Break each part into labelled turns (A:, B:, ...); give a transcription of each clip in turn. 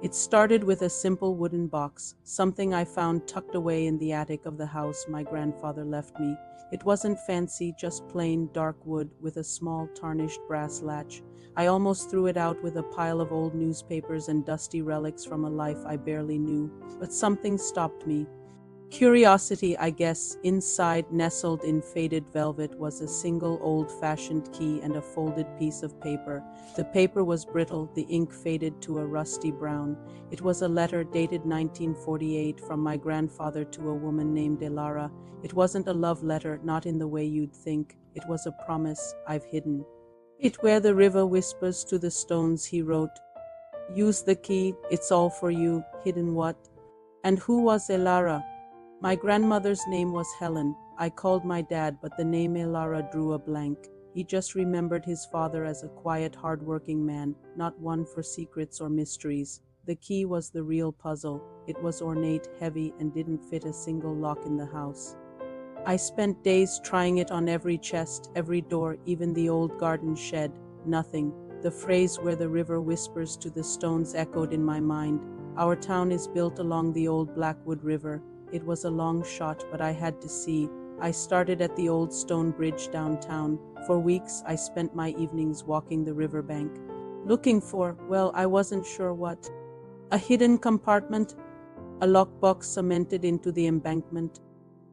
A: It started with a simple wooden box, something I found tucked away in the attic of the house my grandfather left me. It wasn't fancy, just plain dark wood with a small tarnished brass latch. I almost threw it out with a pile of old newspapers and dusty relics from a life I barely knew, but something stopped me. Curiosity, I guess. Inside, nestled in faded velvet, was a single old-fashioned key and a folded piece of paper. The paper was brittle, the ink faded to a rusty brown. It was a letter dated 1948 from my grandfather to a woman named Elara. It wasn't a love letter, not in the way you'd think. It was a promise I've hidden. "It where the river whispers to the stones," he wrote. "Use the key, it's all for you." Hidden what? And who was Elara? My grandmother's name was Helen. I called my dad, but the name Elara drew a blank. He just remembered his father as a quiet, hard-working man, not one for secrets or mysteries. The key was the real puzzle. It was ornate, heavy, and didn't fit a single lock in the house. I spent days trying it on every chest, every door, even the old garden shed. Nothing. The phrase "where the river whispers to the stones" echoed in my mind. Our town is built along the old Blackwood River. It was a long shot, but I had to see. I started at the old stone bridge downtown. For weeks, I spent my evenings walking the riverbank, looking for, well, I wasn't sure what. A hidden compartment, a lockbox cemented into the embankment.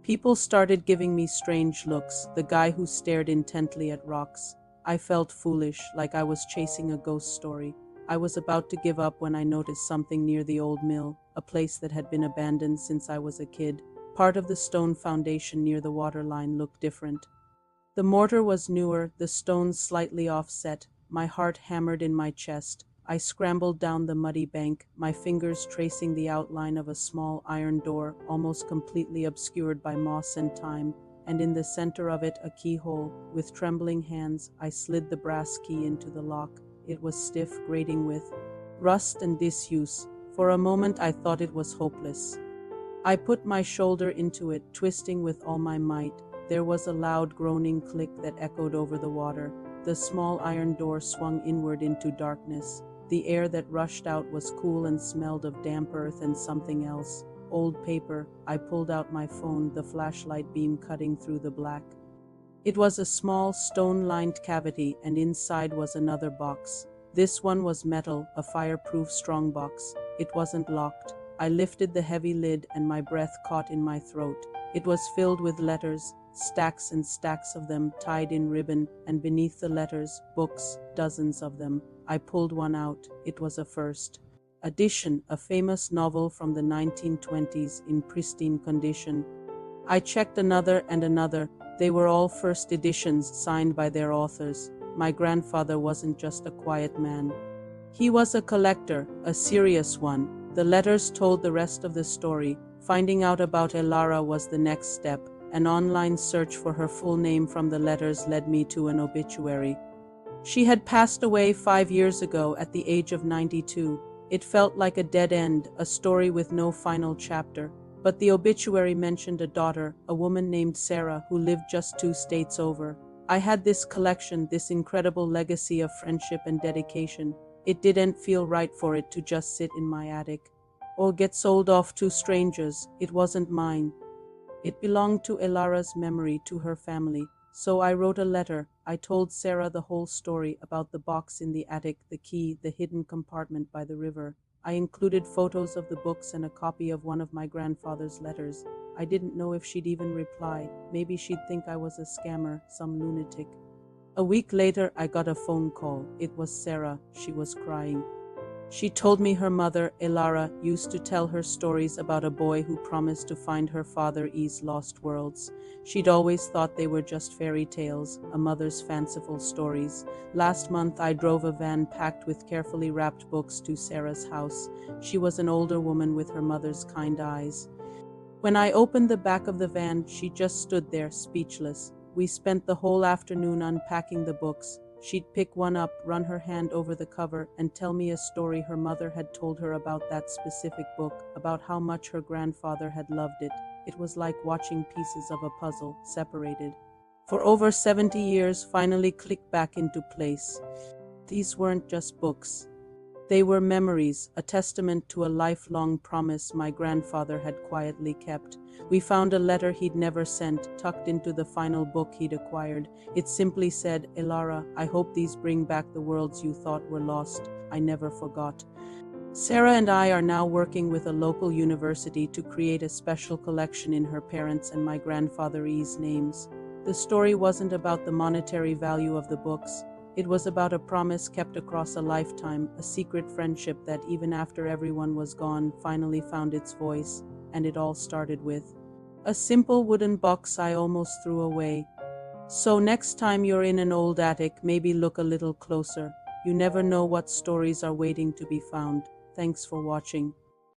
A: People started giving me strange looks, the guy who stared intently at rocks. I felt foolish, like I was chasing a ghost story. I was about to give up when I noticed something near the old mill, a place that had been abandoned since I was a kid. Part of the stone foundation near the waterline looked different. The mortar was newer, the stones slightly offset. My heart hammered in my chest. I scrambled down the muddy bank, my fingers tracing the outline of a small iron door, almost completely obscured by moss and time, and in the center of it a keyhole. With trembling hands, I slid the brass key into the lock. It was stiff, grating with rust and disuse. For a moment I thought it was hopeless. I put my shoulder into it, twisting with all my might. There was a loud groaning click that echoed over the water. The small iron door swung inward into darkness. The air that rushed out was cool and smelled of damp earth and something else. Old paper. I pulled out my phone, the flashlight beam cutting through the black. It was a small, stone-lined cavity, and inside was another box. This one was metal, a fireproof strongbox. It wasn't locked. I lifted the heavy lid, and my breath caught in my throat. It was filled with letters, stacks and stacks of them, tied in ribbon, and beneath the letters, books, dozens of them. I pulled one out. It was a first edition, a famous novel from the 1920s in pristine condition. I checked another and another. They were all first editions, signed by their authors. My grandfather wasn't just a quiet man. He was a collector, a serious one. The letters told the rest of the story. Finding out about Elara was the next step. An online search for her full name from the letters led me to an obituary. She had passed away 5 years ago at the age of 92. It felt like a dead end, a story with no final chapter. But the obituary mentioned a daughter, a woman named Sarah, who lived just 2 states over. I had this collection, this incredible legacy of friendship and dedication. It didn't feel right for it to just sit in my attic or get sold off to strangers. It wasn't mine. It belonged to Elara's memory, to her family. So I wrote a letter. I told Sarah the whole story about the box in the attic, the key, the hidden compartment by the river. I included photos of the books and a copy of one of my grandfather's letters. I didn't know if she'd even reply. Maybe she'd think I was a scammer, some lunatic. A week later, I got a phone call. It was Sarah. She was crying. She told me her mother, Elara, used to tell her stories about a boy who promised to find her father E's lost worlds. She'd always thought they were just fairy tales, a mother's fanciful stories. Last month, I drove a van packed with carefully wrapped books to Sarah's house. She was an older woman with her mother's kind eyes. When I opened the back of the van, she just stood there, speechless. We spent the whole afternoon unpacking the books. She'd pick one up, run her hand over the cover, and tell me a story her mother had told her about that specific book, about how much her grandfather had loved it. It was like watching pieces of a puzzle, separated, for over 70 years, finally clicked back into place. These weren't just books. They were memories, a testament to a lifelong promise my grandfather had quietly kept. We found a letter he'd never sent, tucked into the final book he'd acquired. It simply said, "Elara, I hope these bring back the worlds you thought were lost. I never forgot." Sarah and I are now working with a local university to create a special collection in her parents' and my grandfather's names. The story wasn't about the monetary value of the books. It was about a promise kept across a lifetime, a secret friendship that, even after everyone was gone, finally found its voice. And it all started with a simple wooden box I almost threw away. So next time you're in an old attic, maybe look a little closer. You never know what stories are waiting to be found. Thanks for watching.